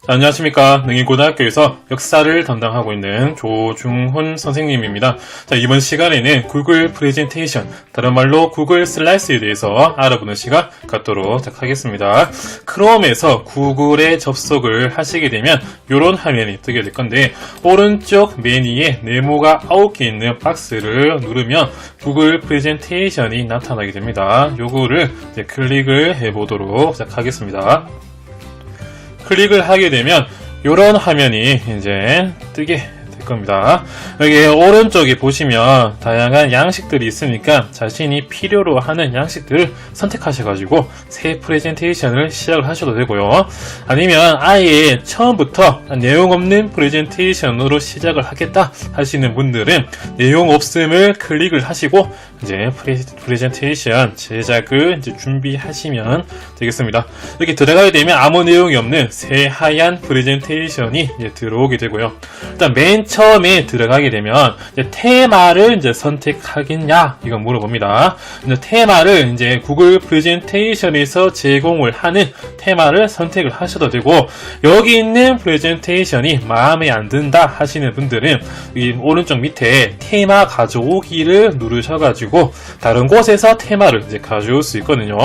안녕하십니까. 능인고등학교에서 역사를 담당하고 있는 조중훈 선생님입니다. 자, 이번 시간에는 구글 프레젠테이션, 다른 말로 구글 슬라이드에 대해서 알아보는 시간 갖도록 하겠습니다. 크롬에서 구글에 접속을 하시게 되면 이런 화면이 뜨게 될 건데, 오른쪽 메뉴에 네모가 9개 있는 박스를 누르면 구글 프레젠테이션이 나타나게 됩니다. 요거를 이제 클릭을 해보도록 하겠습니다. 클릭을 하게 되면 이런 화면이 이제 뜨게 될 겁니다. 여기 오른쪽에 보시면 다양한 양식들이 있으니까 자신이 필요로 하는 양식들을 선택하셔가지고 새 프레젠테이션을 시작을 하셔도 되고요. 아니면 아예 처음부터 내용 없는 프레젠테이션으로 시작을 하겠다 하시는 분들은 내용 없음을 클릭을 하시고 이제 프레젠테이션 제작을 이제 준비하시면 되겠습니다. 이렇게 들어가게 되면 아무 내용이 없는 새하얀 프레젠테이션이 이제 들어오게 되고요. 일단 맨 처음에 들어가게 되면 이제 테마를 이제 선택하겠냐 이거 물어봅니다. 이제 테마를 이제 구글 프레젠테이션에서 제공을 하는 테마를 선택을 하셔도 되고, 여기 있는 프레젠테이션이 마음에 안 든다 하시는 분들은 이 오른쪽 밑에 테마 가져오기를 누르셔가지고 다른 곳에서 테마를 이제 가져올 수 있거든요.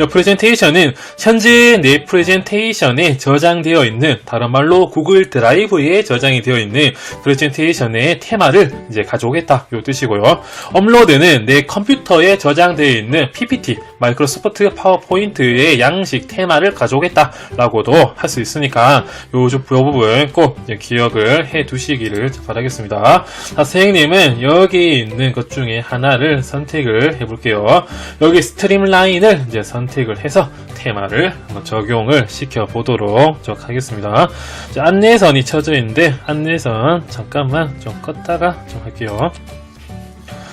이 프레젠테이션은 현재 내 프레젠테이션에 저장되어 있는, 다른 말로 구글 드라이브에 저장이 되어 있는 프레젠테이션의 테마를 이제 가져오겠다 요 뜻이고요. 업로드는 내 컴퓨터에 저장되어 있는 PPT, 마이크로소프트 파워포인트의 양식 테마를 가져오겠다 라고도 할 수 있으니까 요 부분 꼭 기억을 해 두시기를 바라겠습니다. 선생님은 여기 있는 것 중에 하나를 선택을 해 볼게요. 여기 스트림라인을 이제 선택을 해서 테마를 한번 적용을 시켜 보도록 하겠습니다. 안내선이 쳐져 있는데 안내선 잠깐만 좀 껐다가 좀 할게요.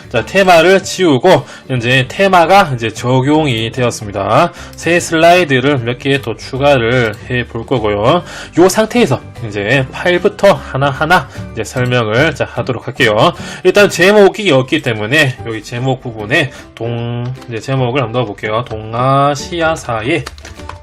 자, 테마를 지우고 이제 테마가 이제 적용이 되었습니다. 새 슬라이드를 몇 개 또 추가를 해 볼 거고요. 이 상태에서 이제 파일부터 하나하나 이제 설명을 하도록 할게요. 일단 제목이 없기 때문에 여기 제목 부분에 이제 제목을 한번 넣어 볼게요. 동아시아사의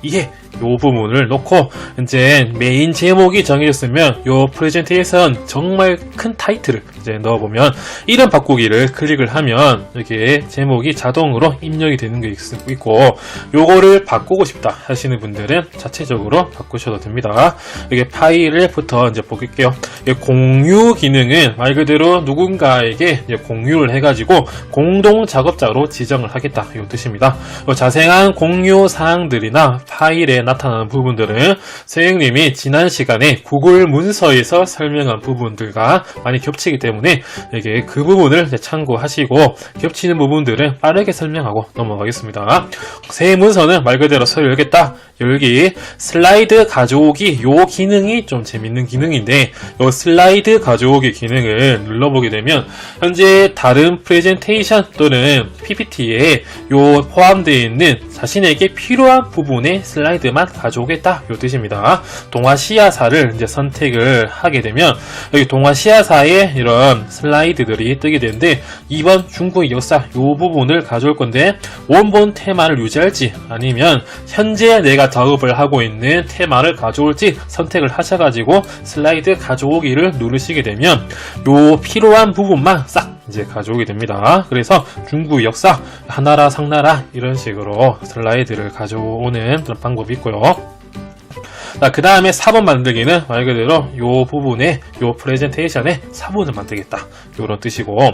이해, 요 부분을 놓고 이제 메인 제목이 정해졌으면 요 프레젠테이션 정말 큰 타이틀을 이제 넣어보면 이름 바꾸기를 클릭을 하면 이렇게 제목이 자동으로 입력이 되는 게 있고, 요거를 바꾸고 싶다 하시는 분들은 자체적으로 바꾸셔도 됩니다. 이게 파일부터 이제 볼게요. 공유 기능은 말 그대로 누군가에게 이제 공유를 해가지고 공동 작업자로 지정을 하겠다 이 뜻입니다. 자세한 공유 사항들이나 파일에 나타나는 부분들은 선생님이 지난 시간에 구글 문서에서 설명한 부분들과 많이 겹치기 때문에 이게 그 부분을 참고하시고, 겹치는 부분들은 빠르게 설명하고 넘어가겠습니다. 새 문서는 말 그대로 열겠다, 열기, 슬라이드 가져오기, 요 기능이 좀 재밌는 기능인데, 요 슬라이드 가져오기 기능을 눌러보게 되면 현재 다른 프레젠테이션 또는 PPT에 요 포함되어 있는 자신에게 필요한 부분의 슬라이드만 가져오겠다 요 뜻입니다. 동아시아사를 이제 선택을 하게 되면 여기 동아시아사의 이런 슬라이드들이 뜨게 되는데, 이번 중국의 역사 요 부분을 가져올 건데 원본 테마를 유지할지 아니면 현재 내가 작업을 하고 있는 테마를 가져올지 선택을 하셔가지고 슬라이드 가져오기를 누르시게 되면 요 필요한 부분만 싹 이제 가져오게 됩니다. 그래서 중국 역사, 하나라, 상나라 이런 식으로 슬라이드를 가져오는 그런 방법이 있고요. 그 다음에 사본 만들기는 말 그대로 요 부분에 요 프레젠테이션에 사본을 만들겠다 요런 뜻이고,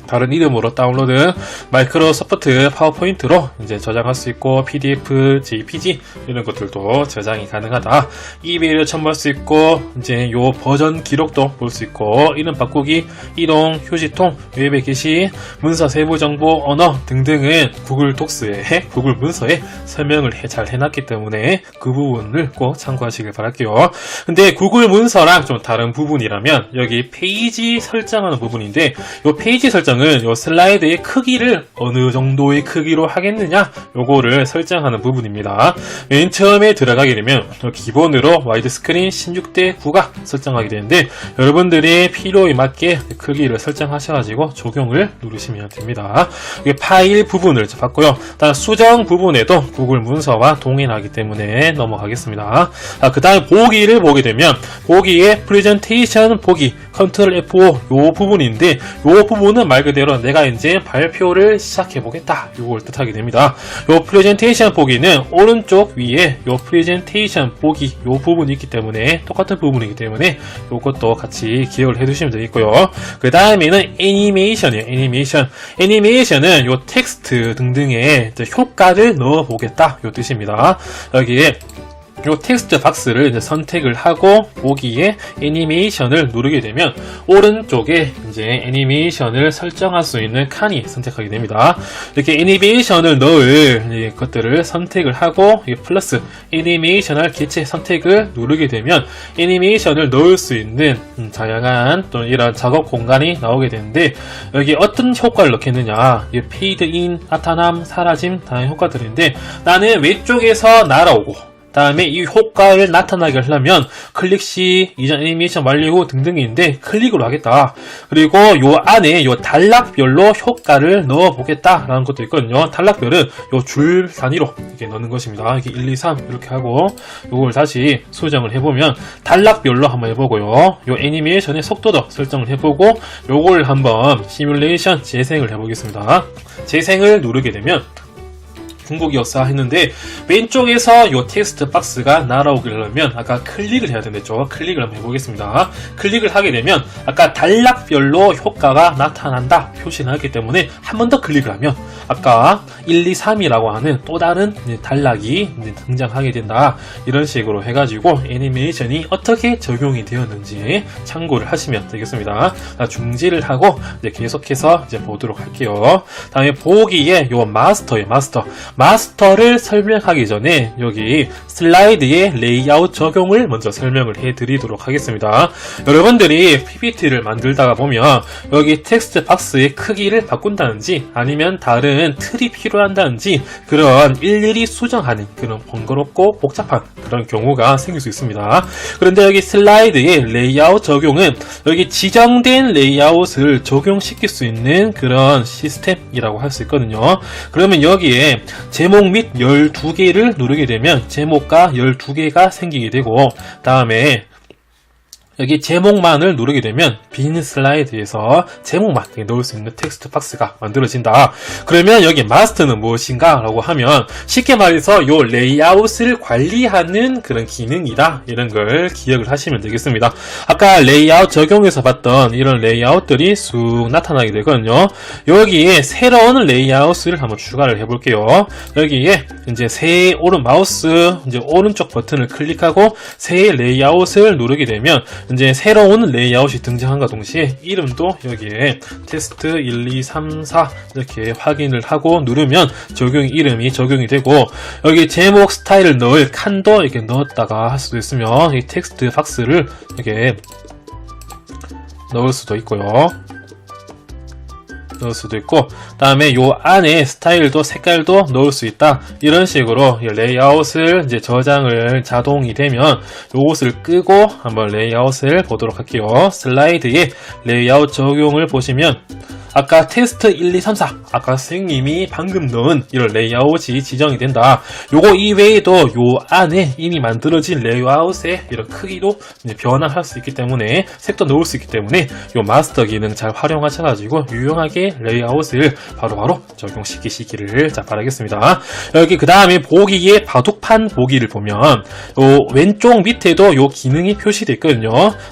다른 이름으로 다운로드 마이크로소프트 파워포인트로 이제 저장할 수 있고, PDF, JPG 이런 것들도 저장이 가능하다. 이메일을 첨부할 수 있고, 이제 요 버전 기록도 볼 수 있고, 이름 바꾸기, 이동, 휴지통, 웹의 게시, 문서 세부 정보, 언어 등등은 구글 독스에, 구글 문서에 설명을 잘 해놨기 때문에 그 부분을 꼭 참고하시길 바랄게요. 근데 구글 문서랑 좀 다른 부분이라면 여기 페이지 설정하는 부분인데, 요 페이지 설정 설정은 요 슬라이드의 크기를 어느 정도의 크기로 하겠느냐 요거를 설정하는 부분입니다. 맨 처음에 들어가게 되면 기본으로 와이드 스크린 16:9가 설정하게 되는데 여러분들의 필요에 맞게 크기를 설정하셔가지고 적용을 누르시면 됩니다. 이게 파일 부분을 봤고요. 다음 수정 부분에도 구글 문서와 동일하기 때문에 넘어가겠습니다. 그 다음 보기를 보게 되면 보기에 프레젠테이션 보기 컨트롤 F5 요 부분인데 요 부분은 말 그대로 내가 이제 발표를 시작해 보겠다 요걸 뜻하게 됩니다. 요 프레젠테이션 보기는 오른쪽 위에 요 프레젠테이션 보기 요 부분이 있기 때문에 똑같은 부분이기 때문에 요것도 같이 기억을 해 두시면 되겠고요. 그 다음에는 애니메이션이에요. 애니메이션은 요 텍스트 등등의 효과를 넣어 보겠다 요 뜻입니다. 여기에 요 텍스트 박스를 이제 선택을 하고 보기에 애니메이션을 누르게 되면 오른쪽에 이제 애니메이션을 설정할 수 있는 칸이 선택하게 됩니다. 이렇게 애니메이션을 넣을 것들을 선택을 하고 플러스 애니메이션을 개체 선택을 누르게 되면 애니메이션을 넣을 수 있는 다양한 또 이런 작업 공간이 나오게 되는데 여기 어떤 효과를 넣겠느냐 페이드 인, 나타남, 사라짐 다양한 효과들인데 나는 왼쪽에서 날아오고 다음에 이 효과를 나타나게 하려면 클릭 시, 이전 애니메이션 완료 후 등등인데 클릭으로 하겠다. 그리고 요 안에 요 단락별로 효과를 넣어 보겠다 라는 것도 있거든요. 단락별은 요 줄 단위로 이렇게 넣는 것입니다. 이렇게 1, 2, 3 이렇게 하고 요걸 다시 수정을 해보면 단락별로 한번 해보고요. 요 애니메이션의 속도도 설정을 해보고 요걸 한번 시뮬레이션 재생을 해보겠습니다. 재생을 누르게 되면 중국 역사 했는데 왼쪽에서 요 텍스트 박스가 날아오게 하려면 아까 클릭을 해야 되겠죠. 클릭을 한번 해보겠습니다. 클릭을 하게 되면 아까 단락별로 효과가 나타난다 표시를 하기 때문에 한 번 더 클릭을 하면 아까 1, 2, 3이라고 하는 또 다른 단락이 등장하게 된다. 이런 식으로 해가지고 애니메이션이 어떻게 적용이 되었는지 참고를 하시면 되겠습니다. 중지를 하고 이제 계속해서 이제 보도록 할게요. 다음에 보기에 요 마스터예요. 마스터를 설명하기 전에 여기 슬라이드의 레이아웃 적용을 먼저 설명을 해드리도록 하겠습니다. 여러분들이 PPT를 만들다가 보면 여기 텍스트 박스의 크기를 바꾼다든지 아니면 다른 틀이 필요한다든지 그런 일일이 수정하는 그런 번거롭고 복잡한 그런 경우가 생길 수 있습니다. 그런데 여기 슬라이드의 레이아웃 적용은 여기 지정된 레이아웃을 적용시킬 수 있는 그런 시스템이라고 할 수 있거든요. 그러면 여기에 제목 및 12개를 누르게 되면 제목과 12개가 생기게 되고 다음에 여기 제목만을 누르게 되면 빈 슬라이드에서 제목만 넣을 수 있는 텍스트 박스가 만들어진다. 그러면 여기 마스터는 무엇인가 라고 하면 쉽게 말해서 요 레이아웃을 관리하는 그런 기능이다. 이런 걸 기억을 하시면 되겠습니다. 아까 레이아웃 적용에서 봤던 이런 레이아웃들이 쑥 나타나게 되거든요. 여기에 새로운 레이아웃을 한번 추가를 해볼게요. 여기에 이제 새 마우스 이제 오른쪽 버튼을 클릭하고 새 레이아웃을 누르게 되면 이제 새로운 레이아웃이 등장한과 동시에 이름도 여기에 테스트 1, 2, 3, 4 이렇게 확인을 하고 누르면 이름이 적용이 되고 여기 제목 스타일을 넣을 칸도 이렇게 넣었다가 할 수도 있으면 이 텍스트 박스를 이렇게 넣을 수도 있고요. 넣을 수도 있고 다음에 요 안에 스타일도 색깔도 넣을 수 있다. 이런 식으로 레이아웃을 이제 저장을 자동이 되면 요것을 끄고 한번 레이아웃을 보도록 할게요. 슬라이드에 레이아웃 적용을 보시면 아까 테스트 1, 2, 3, 4 아까 선생님이 방금 넣은 이런 레이아웃이 지정이 된다. 요거 이외에도 요 안에 이미 만들어진 레이아웃의 이런 크기도 이제 변화할 수 있기 때문에 색도 넣을 수 있기 때문에 요 마스터 기능 잘 활용하셔가지고 유용하게 레이아웃을 바로바로 적용시키시기를 바라겠습니다. 여기 그 다음에 보기에 바둑판 보기를 보면 요 왼쪽 밑에도 요 기능이 표시되어 있거든요.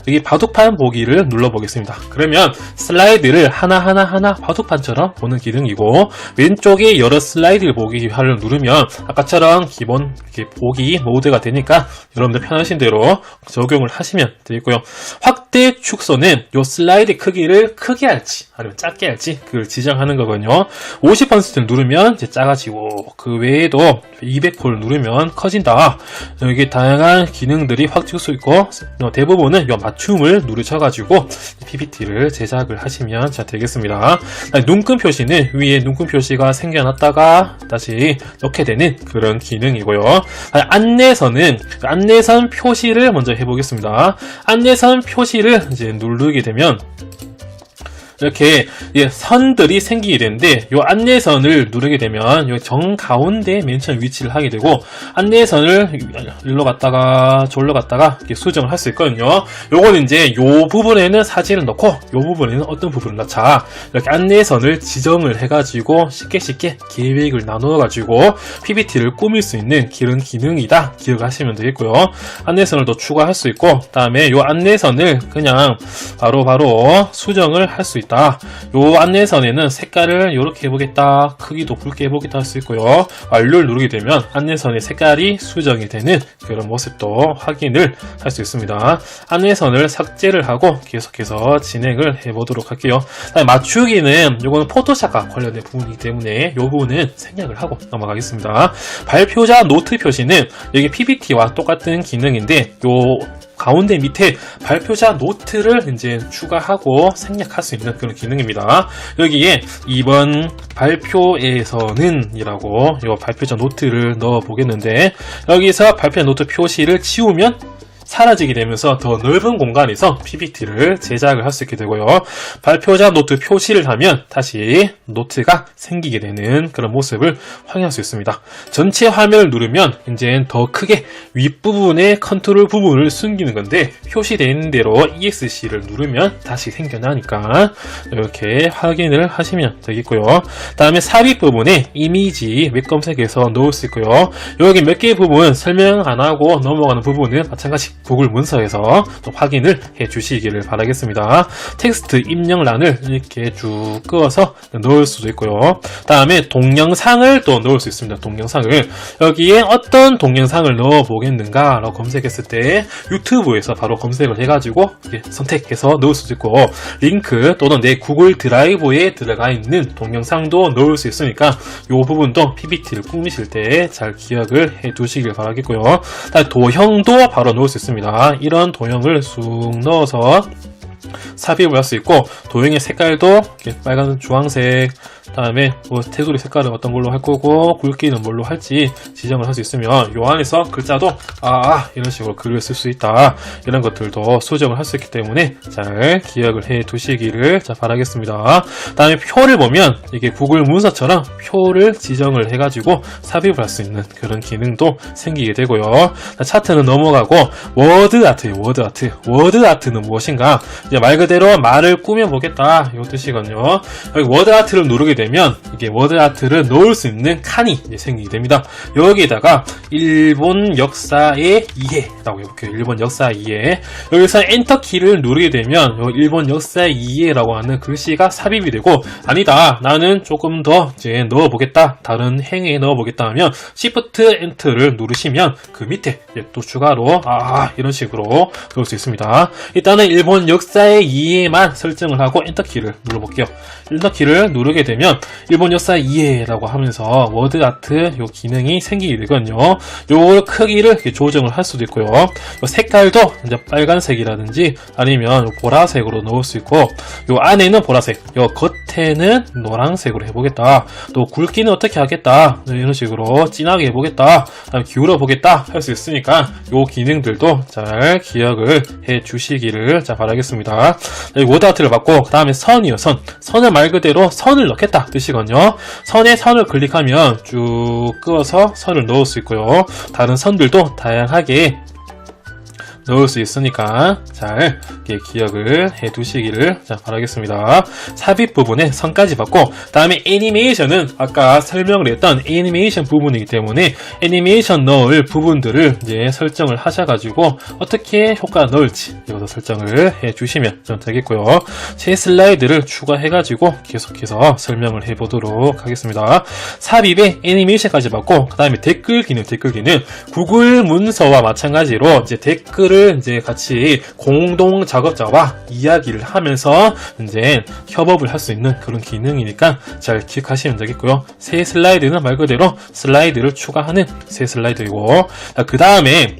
여기 바둑판 보기를 눌러보겠습니다. 그러면 슬라이드를 하나하나 바둑판처럼 보는 기능이고 왼쪽에 여러 슬라이드를 보기를 누르면 아까처럼 기본 이렇게 보기 모드가 되니까 여러분들 편하신 대로 적용을 하시면 되겠고요. 확대 축소는 요 슬라이드 크기를 크게 할지 아니면 작게 할지 그걸 지정하는 거거든요. 50%를 누르면 이제 작아지고 그 외에도 200%를 누르면 커진다. 여기 다양한 기능들이 확대할 수 있고 대부분은 요 맞춤을 누르셔가지고 PPT를 제작을 하시면 되겠습니다. 있습니다. 눈금 표시는 위에 눈금 표시가 생겨났다가 다시 넣게 되는 그런 기능이고요. 안내선은 안내선 표시를 먼저 해보겠습니다. 안내선 표시를 이제 누르게 되면 이렇게 선들이 생기게 되는데 이 안내선을 누르게 되면 요 정가운데 맨 처음 위치를 하게 되고 안내선을 일로 갔다가 저로 갔다가 이렇게 수정을 할 수 있거든요. 요거는 이제 요 부분에는 사진을 넣고 요 부분에는 어떤 부분을 넣자 이렇게 안내선을 지정을 해가지고 쉽게 계획을 나누어가지고 PPT를 꾸밀 수 있는 그런 기능이다 기억하시면 되겠고요. 안내선을 더 추가할 수 있고 다음에 요 안내선을 그냥 바로 수정을 할 수 있다. 요 안내선에는 색깔을 이렇게 해보겠다, 크기도 굵게 해보겠다 할 수 있고요. 완료를 누르게 되면 안내선의 색깔이 수정이 되는 그런 모습도 확인을 할 수 있습니다. 안내선을 삭제를 하고 계속해서 진행을 해보도록 할게요. 맞추기는 요거는 포토샵과 관련된 부분이기 때문에 요 부분은 생략을 하고 넘어가겠습니다. 발표자 노트 표시는 여기 PPT와 똑같은 기능인데 요 가운데 밑에 발표자 노트를 이제 추가하고 생략할 수 있는 그런 기능입니다. 여기에 이번 발표에서는 이라고 이 발표자 노트를 넣어 보겠는데 여기서 발표자 노트 표시를 지우면 사라지게 되면서 더 넓은 공간에서 PPT를 제작을 할 수 있게 되고요. 발표자 노트 표시를 하면 다시 노트가 생기게 되는 그런 모습을 확인할 수 있습니다. 전체 화면을 누르면 이제 더 크게 윗부분의 컨트롤 부분을 숨기는 건데 표시되어 있는 대로 ESC를 누르면 다시 생겨나니까 이렇게 확인을 하시면 되겠고요. 다음에 삽입 부분에 이미지 웹 검색에서 넣을 수 있고요. 여기 몇 개의 부분 설명 안 하고 넘어가는 부분은 마찬가지 구글 문서에서 또 확인을 해 주시기를 바라겠습니다. 텍스트 입력란을 이렇게 쭉 그어서 넣을 수도 있고요. 다음에 동영상을 또 넣을 수 있습니다. 동영상을 여기에 어떤 동영상을 넣어 보겠는가 라고 검색했을 때 유튜브에서 바로 검색을 해가지고 선택해서 넣을 수도 있고 링크 또는 내 구글 드라이브에 들어가 있는 동영상도 넣을 수 있으니까 이 부분도 PPT를 꾸미실 때 잘 기억을 해 두시길 바라겠고요. 도형도 바로 넣을 수 있습니다. 이런 도형을 쑥 넣어서 삽입을 할 수 있고 도형의 색깔도 이렇게 빨간 주황색 다음에 뭐 테두리 색깔은 어떤 걸로 할 거고 굵기는 뭘로 할지 지정을 할 수 있으면 요 안에서 글자도 이런 식으로 글을 쓸 수 있다 이런 것들도 수정을 할 수 있기 때문에 잘 기억을 해 두시기를 바라겠습니다. 다음에 표를 보면 이게 구글 문서처럼 표를 지정을 해가지고 삽입을 할 수 있는 그런 기능도 생기게 되고요. 차트는 넘어가고 워드아트예요. 워드아트는 무엇인가? 이제 말 그대로 말을 꾸며보겠다 이 뜻이거든요. 여기 워드아트를 누르게 되면 이게 워드아트를 넣을 수 있는 칸이 생기게 됩니다. 여기에다가 일본 역사의 이해라고 해볼게요. 일본 역사 이해. 여기서 엔터 키를 누르게 되면 일본 역사의 이해라고 하는 글씨가 삽입이 되고 아니다 나는 조금 더 이제 넣어보겠다 다른 행에 넣어보겠다 하면 Shift 엔터를 누르시면 그 밑에 또 추가로 이런 식으로 넣을 수 있습니다. 일단은 일본 역사의 이해만 설정을 하고 엔터 키를 눌러볼게요. 엔터 키를 누르게 되면 일본 역사 이해라고 하면서 워드 아트 요 기능이 생기게 되거든요. 요 크기를 이렇게 조정을 할 수도 있고요. 요 색깔도 이제 빨간색이라든지 아니면 보라색으로 넣을 수 있고 요 안에는 보라색, 요 겉에는 노란색으로 해보겠다. 또 굵기는 어떻게 하겠다. 이런 식으로 진하게 해보겠다. 기울어 보겠다 할 수 있으니까 요 기능들도 잘 기억을 해 주시기를 바라겠습니다. 워드 아트를 받고 그 다음에 선이요. 선은 말 그대로 선을 넣겠다 뜻이거든요. 선에 선을 클릭하면 쭉 그어서 선을 넣을 수 있고요. 다른 선들도 다양하게 넣을 수 있으니까 잘 기억을 해 두시기를 바라겠습니다. 삽입 부분에 선까지 받고 다음에 애니메이션은 아까 설명을 했던 애니메이션 부분이기 때문에 애니메이션 넣을 부분들을 이제 설정을 하셔가지고 어떻게 효과를 넣을지 이것도 설정을 해 주시면 좀 되겠고요. 새 슬라이드를 추가해가지고 계속해서 설명을 해보도록 하겠습니다. 삽입에 애니메이션까지 받고 그 다음에 댓글 기능 구글 문서와 마찬가지로 이제 댓글을 이제 같이 공동 작업자와 이야기를 하면서 이제 협업을 할 수 있는 그런 기능이니까 잘 기억하시면 되겠고요. 새 슬라이드는 말 그대로 슬라이드를 추가하는 새 슬라이드이고 그 다음에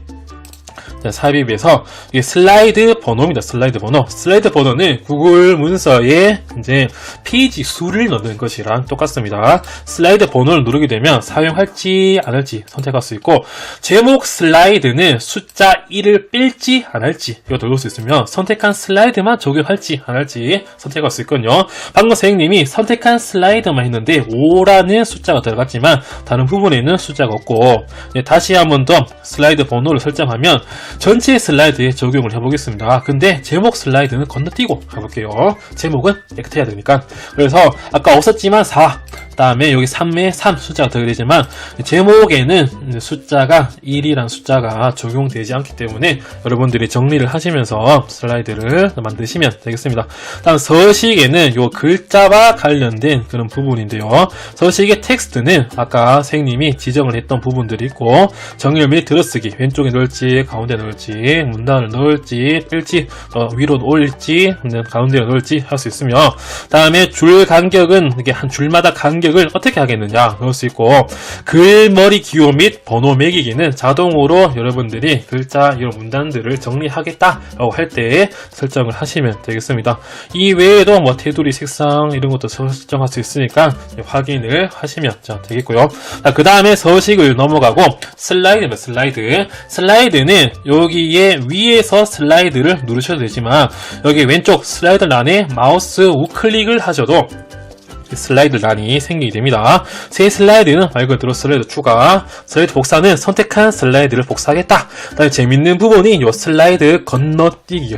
삽입해서 이게 슬라이드 번호입니다. 슬라이드 번호. 슬라이드 번호는 구글 문서에 이제 페이지 수를 넣는 것이랑 똑같습니다. 슬라이드 번호를 누르게 되면 사용할지 안 할지 선택할 수 있고, 제목 슬라이드는 숫자 1을 뺄지 안 할지 이거 누를 수 있으면 선택한 슬라이드만 적용할지 안 할지 선택할 수 있거든요. 방금 선생님이 선택한 슬라이드만 했는데 5라는 숫자가 들어갔지만 다른 부분에는 숫자가 없고, 다시 한 번 더 슬라이드 번호를 설정하면 전체 슬라이드에 적용을 해보겠습니다. 근데 제목 슬라이드는 건너뛰고 가볼게요. 제목은 깨끗해야 되니까. 그래서 아까 없었지만 4, 다음에 여기 3에 3 숫자가 들어가지만 제목에는 숫자가 1이란 숫자가 적용되지 않기 때문에 여러분들이 정리를 하시면서 슬라이드를 만드시면 되겠습니다. 다음 서식에는 요 글자와 관련된 그런 부분인데요. 서식의 텍스트는 아까 선생님이 지정을 했던 부분들이 있고, 정의를 및 들어쓰기 왼쪽에 넣을지 가운데 넣을지, 문단을 넣을지 뺄지, 위로 올릴지 가운데 넣을지 할 수 있으며, 다음에 줄 간격은 이게 한 줄마다 간격을 어떻게 하겠느냐 넣을 수 있고, 글머리 기호 및 번호 매기기는 자동으로 여러분들이 글자 이런 문단들을 정리하겠다라고 할 때 설정을 하시면 되겠습니다. 이 외에도 뭐 테두리 색상 이런 것도 설정할 수 있으니까 확인을 하시면 되겠고요. 그 다음에 서식을 넘어가고 슬라이드입니다. 슬라이드는 여기에 위에서 슬라이드를 누르셔도 되지만 여기 왼쪽 슬라이드 란에 마우스 우클릭을 하셔도 슬라이드 란이 생기게 됩니다. 새 슬라이드는 말 그대로 슬라이드 추가, 슬라이드 복사는 선택한 슬라이드를 복사하겠다. 다음에 재밌는 부분이 이 슬라이드 건너뛰기예요.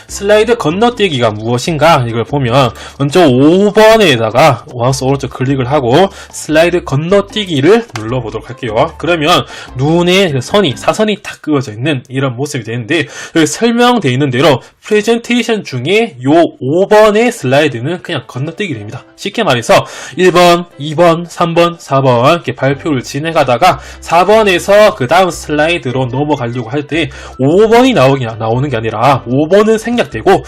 슬라이드 건너뛰기가 무엇인가 이걸 보면 먼저 5번에다가 마우스 오른쪽 클릭을 하고 슬라이드 건너뛰기를 눌러보도록 할게요. 그러면 눈에 사선이 탁 그어져 있는 이런 모습이 되는데, 여기 설명되어 있는 대로 프레젠테이션 중에 요 5번의 슬라이드는 그냥 건너뛰기 됩니다. 쉽게 말해서 1번, 2번, 3번, 4번 이렇게 발표를 진행하다가 4번에서 그 다음 슬라이드로 넘어가려고 할 때 5번이 나오는 게 아니라 5번은 생략되고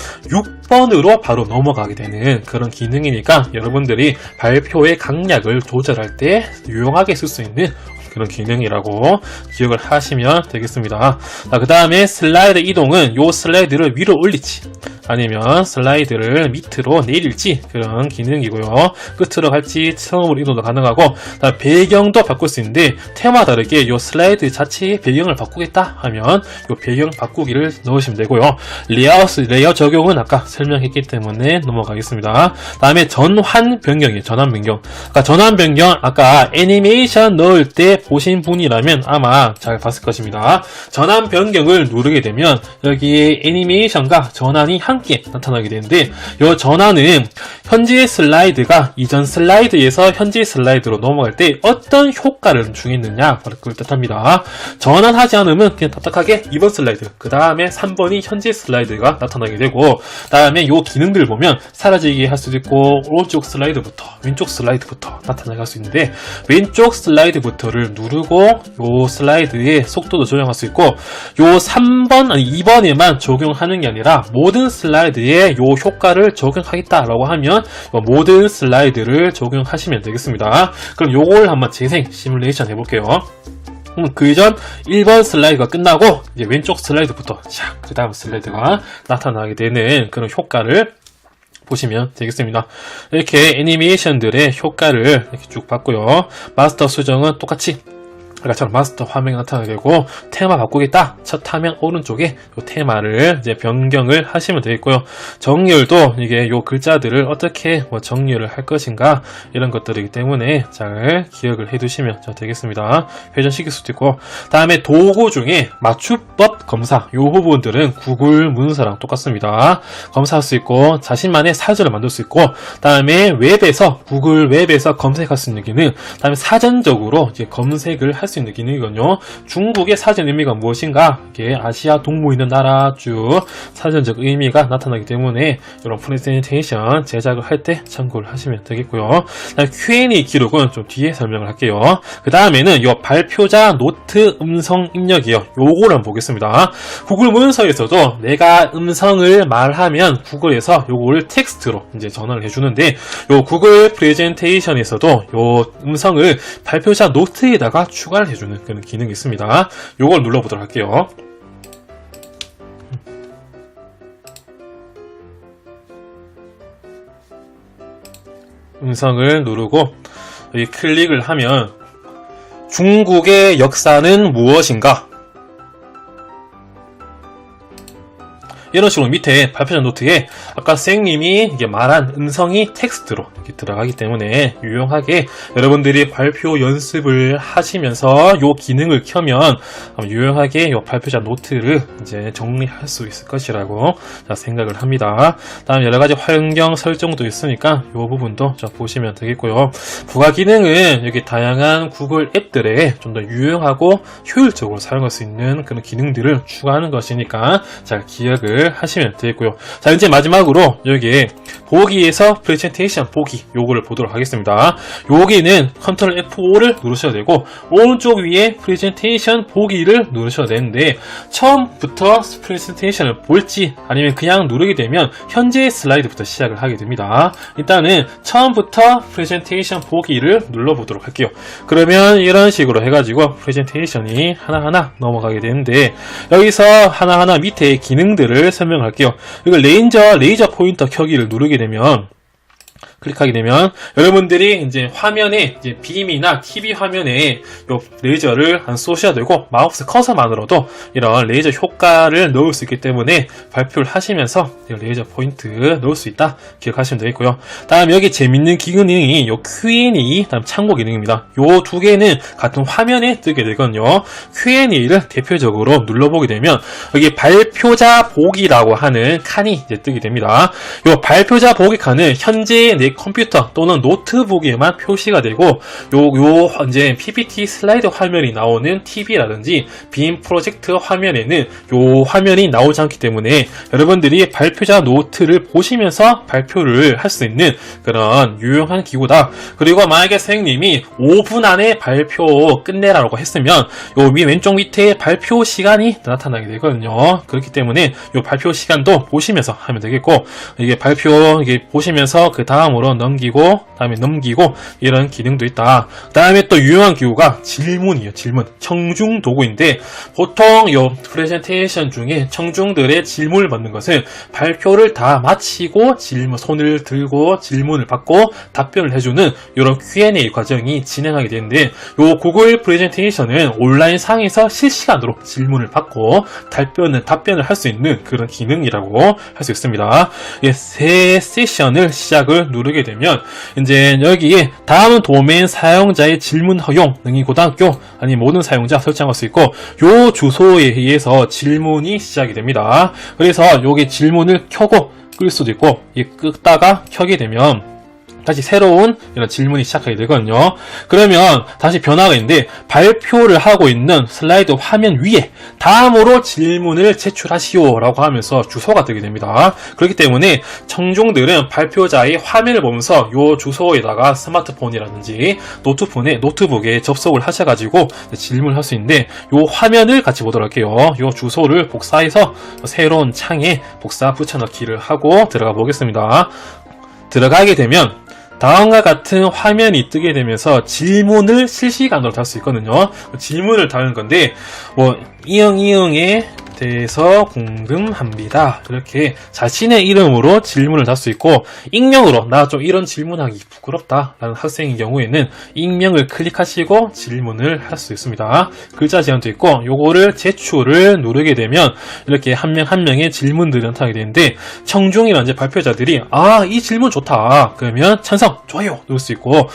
6번으로 바로 넘어가게 되는 그런 기능이니까 여러분들이 발표의 강약을 조절할 때 유용하게 쓸 수 있는 그런 기능이라고 기억을 하시면 되겠습니다. 그 다음에 슬라이드 이동은 요 슬라이드를 위로 올리지 아니면 슬라이드를 밑으로 내릴지 그런 기능이고요. 끝으로 갈지 처음으로 이동도 가능하고, 배경도 바꿀 수 있는데 테마 다르게 요 슬라이드 자체의 배경을 바꾸겠다 하면 요 배경 바꾸기를 넣으시면 되고요. 레이아웃 적용은 아까 설명했기 때문에 넘어가겠습니다. 다음에 전환 변경이에요. 전환 변경 아까 애니메이션 넣을 때 보신 분이라면 아마 잘 봤을 것입니다. 전환 변경을 누르게 되면 여기에 애니메이션과 전환이 함께 나타나게 되는데, 이 전환은 현재 슬라이드가 이전 슬라이드에서 현재 슬라이드로 넘어갈 때 어떤 효과를 주겠느냐 그걸 뜻합니다. 전환하지 않으면 그냥 답답하게 2번 슬라이드, 그 다음에 3번이 현재 슬라이드가 나타나게 되고, 다음에 이 기능들을 보면 사라지게 할 수도 있고 오른쪽 슬라이드부터 왼쪽 슬라이드부터 나타나게 할 수 있는데, 왼쪽 슬라이드부터를 누르고 이 슬라이드의 속도도 조정할 수 있고, 요 3번 아니 2번에만 적용하는 게 아니라 모든 슬라이드에 요 효과를 적용하겠다라고 하면 모든 슬라이드를 적용하시면 되겠습니다. 그럼 요걸 한번 재생 시뮬레이션 해볼게요. 그 전 1번 슬라이드가 끝나고 이제 왼쪽 슬라이드부터 그 다음 슬라이드가 나타나게 되는 그런 효과를 보시면 되겠습니다. 이렇게 애니메이션들의 효과를 이렇게 쭉 봤고요. 마스터 수정은 똑같이 아까처럼 마스터 화면이 나타나게 되고, 테마 바꾸겠다 첫 화면 오른쪽에 요 테마를 이제 변경을 하시면 되겠고요. 정렬도 이게 요 글자들을 어떻게 정렬을 할 것인가 이런 것들이기 때문에 잘 기억을 해 두시면 되겠습니다. 회전시킬 수도 있고, 다음에 도구 중에 맞춤법 검사 요 부분들은 구글 문서랑 똑같습니다. 검사할 수 있고 자신만의 사전을 만들 수 있고, 다음에 웹에서 구글 웹에서 검색할 수 있는 기능, 다음에 사전적으로 이제 검색을 할 수 있는 기능이거든요. 중국의 사전 의미가 무엇인가, 이게 아시아 동부 있는 나라 쭉 사전적 의미가 나타나기 때문에 이런 프레젠테이션 제작을 할 때 참고를 하시면 되겠고요. Q&A 기록은 좀 뒤에 설명을 할게요. 그 다음에는 이 발표자 노트 음성 입력이요. 요거를 한번 보겠습니다. 구글 문서에서도 내가 음성을 말하면 구글에서 요거를 텍스트로 이제 전환을 해주는데, 요 구글 프레젠테이션에서도 요 음성을 발표자 노트에다가 추가를 해주는 그런 기능이 있습니다. 요걸 눌러보도록 할게요. 음성을 누르고 여기 클릭을 하면 중국의 역사는 무엇인가? 이런 식으로 밑에 발표자 노트에 아까 선생님이 이게 말한 음성이 텍스트로 이렇게 들어가기 때문에 유용하게 여러분들이 발표 연습을 하시면서 이 기능을 켜면 유용하게 이 발표자 노트를 이제 정리할 수 있을 것이라고 생각을 합니다. 다음 여러 가지 환경 설정도 있으니까 이 부분도 보시면 되겠고요. 부가 기능은 여기 다양한 구글 앱들에 좀 더 유용하고 효율적으로 사용할 수 있는 그런 기능들을 추가하는 것이니까 잘 기억을 하시면 되겠고요. 자, 이제 마지막으로 여기에 보기에서 프레젠테이션 보기 요거를 보도록 하겠습니다. 여기는 컨트롤 F5를 누르셔야 되고 오른쪽 위에 프레젠테이션 보기를 누르셔야 되는데 처음부터 프레젠테이션을 볼지 아니면 그냥 누르게 되면 현재 슬라이드부터 시작을 하게 됩니다. 일단은 처음부터 프레젠테이션 보기를 눌러보도록 할게요. 그러면 이런 식으로 해가지고 프레젠테이션이 하나하나 넘어가게 되는데 여기서 하나하나 밑에 기능들을 설명할게요. 이거 레이저 포인터 켜기를 누르게 되면 클릭하게 되면 여러분들이 이제 화면에 이제 빔이나 TV 화면에 요 레이저를 안 쏘셔야 되고 마우스 커서만으로도 이런 레이저 효과를 넣을 수 있기 때문에 발표를 하시면서 레이저 포인트 넣을 수 있다 기억하시면 되겠고요. 다음 여기 재밌는 기능이 요 Q&A 다음 참고 기능입니다. 요 두 개는 같은 화면에 뜨게 되거든요. Q&A를 대표적으로 눌러보게 되면 여기 발표자 보기라고 하는 칸이 이제 뜨게 됩니다. 요 발표자 보기 칸은 현재 내 컴퓨터 또는 노트북에만 표시가 되고 요 이제 PPT 슬라이드 화면이 나오는 TV라든지 빔 프로젝트 화면에는 요 화면이 나오지 않기 때문에 여러분들이 발표자 노트를 보시면서 발표를 할 수 있는 그런 유용한 기구다. 그리고 만약에 선생님이 5분 안에 발표 끝내라고 했으면 요 왼쪽 밑에 발표 시간이 나타나게 되거든요. 그렇기 때문에 요 발표 시간도 보시면서 하면 되겠고 이게 발표 이게 보시면서 그 다음으로 넘기고 다음에 넘기고 이런 기능도 있다. 그 다음에 또 유용한 기구가 질문이에요. 질문 청중 도구인데 보통 요 프레젠테이션 중에 청중들의 질문을 받는 것은 발표를 다 마치고 손을 들고 질문을 받고 답변을 해주는 이런 Q&A 과정이 진행하게 되는데 요 구글 프레젠테이션은 온라인 상에서 실시간으로 질문을 받고 답변을 할 수 있는 그런 기능이라고 할 수 있습니다. 새 세션을 시작을 누르게 되면 이제 여기에 다음 도메인 사용자의 질문 허용 능히 고등학교 아니 모든 사용자 설정할 수 있고 요 주소에 의해서 질문이 시작이 됩니다. 그래서 여기 질문을 켜고 끌 수도 있고 끄다가 켜게 되면 다시 새로운 이런 질문이 시작하게 되거든요. 그러면 다시 변화가 있는데 발표를 하고 있는 슬라이드 화면 위에 다음으로 질문을 제출하시오 라고 하면서 주소가 뜨게 됩니다. 그렇기 때문에 청중들은 발표자의 화면을 보면서 이 주소에다가 스마트폰이라든지 노트북에 접속을 하셔가지고 질문을 할 수 있는데 이 화면을 같이 보도록 할게요. 이 주소를 복사해서 새로운 창에 복사 붙여넣기를 하고 들어가 보겠습니다. 들어가게 되면 다음과 같은 화면이 뜨게 되면서 질문을 실시간으로 달 수 있거든요. 질문을 다는 건데 이응에 대해서 궁금합니다. 이렇게 자신의 이름으로 질문을 달 수 있고 익명으로 나 좀 이런 질문하기 부끄럽다 라는 학생인 경우에는 익명을 클릭하시고 질문을 할 수 있습니다. 글자 제한도 있고 요거를 제출을 누르게 되면 이렇게 한 명 한 명의 질문들이 나타나게 되는데 청중이나 이제 발표자들이 이 질문 좋다 그러면 찬성 좋아요 누를 수 있고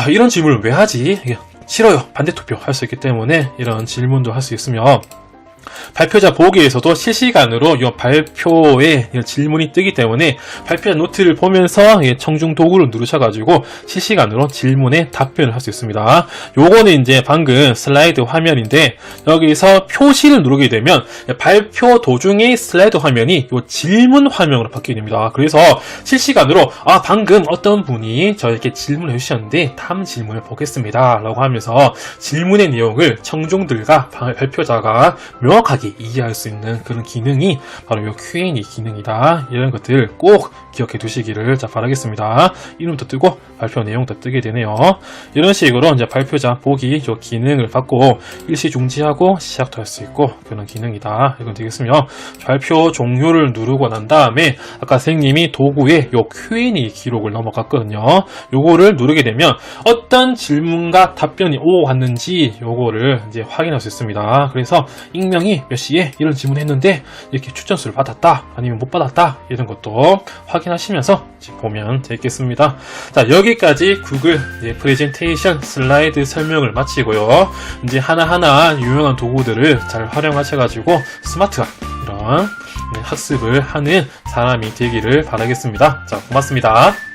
이런 질문을 왜 하지 싫어요 반대 투표 할 수 있기 때문에 이런 질문도 할 수 있으며 발표자 보기에서도 실시간으로 이 발표에 질문이 뜨기 때문에 발표자 노트를 보면서 청중 도구를 누르셔가지고 실시간으로 질문에 답변을 할 수 있습니다. 요거는 이제 방금 슬라이드 화면인데 여기서 표시를 누르게 되면 발표 도중에 슬라이드 화면이 이 질문 화면으로 바뀌게 됩니다. 그래서 실시간으로 방금 어떤 분이 저에게 질문을 해주셨는데 다음 질문을 보겠습니다 라고 하면서 질문의 내용을 청중들과 발표자가 명확하게 이해할 수 있는 그런 기능이 바로 이 Q&A 기능이다. 이런 것들 꼭 기억해 두시기를 바라겠습니다. 이름부터 뜨고 발표 내용도 뜨게 되네요. 이런 식으로 이제 발표자 보기 요 기능을 받고 일시 중지하고 시작도 할 수 있고 그런 기능이다. 이건 되겠으며 발표 종료를 누르고 난 다음에 아까 선생님이 도구에 요 Q&A 기록을 넘어갔거든요. 요거를 누르게 되면 어떤 질문과 답변이 왔는지 요거를 이제 확인할 수 있습니다. 그래서 익명이 몇 시에 이런 질문했는데 이렇게 추천수를 받았다 아니면 못 받았다 이런 것도 확인하시면서 보면 되겠습니다. 자, 여기까지 구글 프레젠테이션 슬라이드 설명을 마치고요. 이제 하나하나 유용한 도구들을 잘 활용하셔가지고 스마트한 이런 학습을 하는 사람이 되기를 바라겠습니다. 자, 고맙습니다.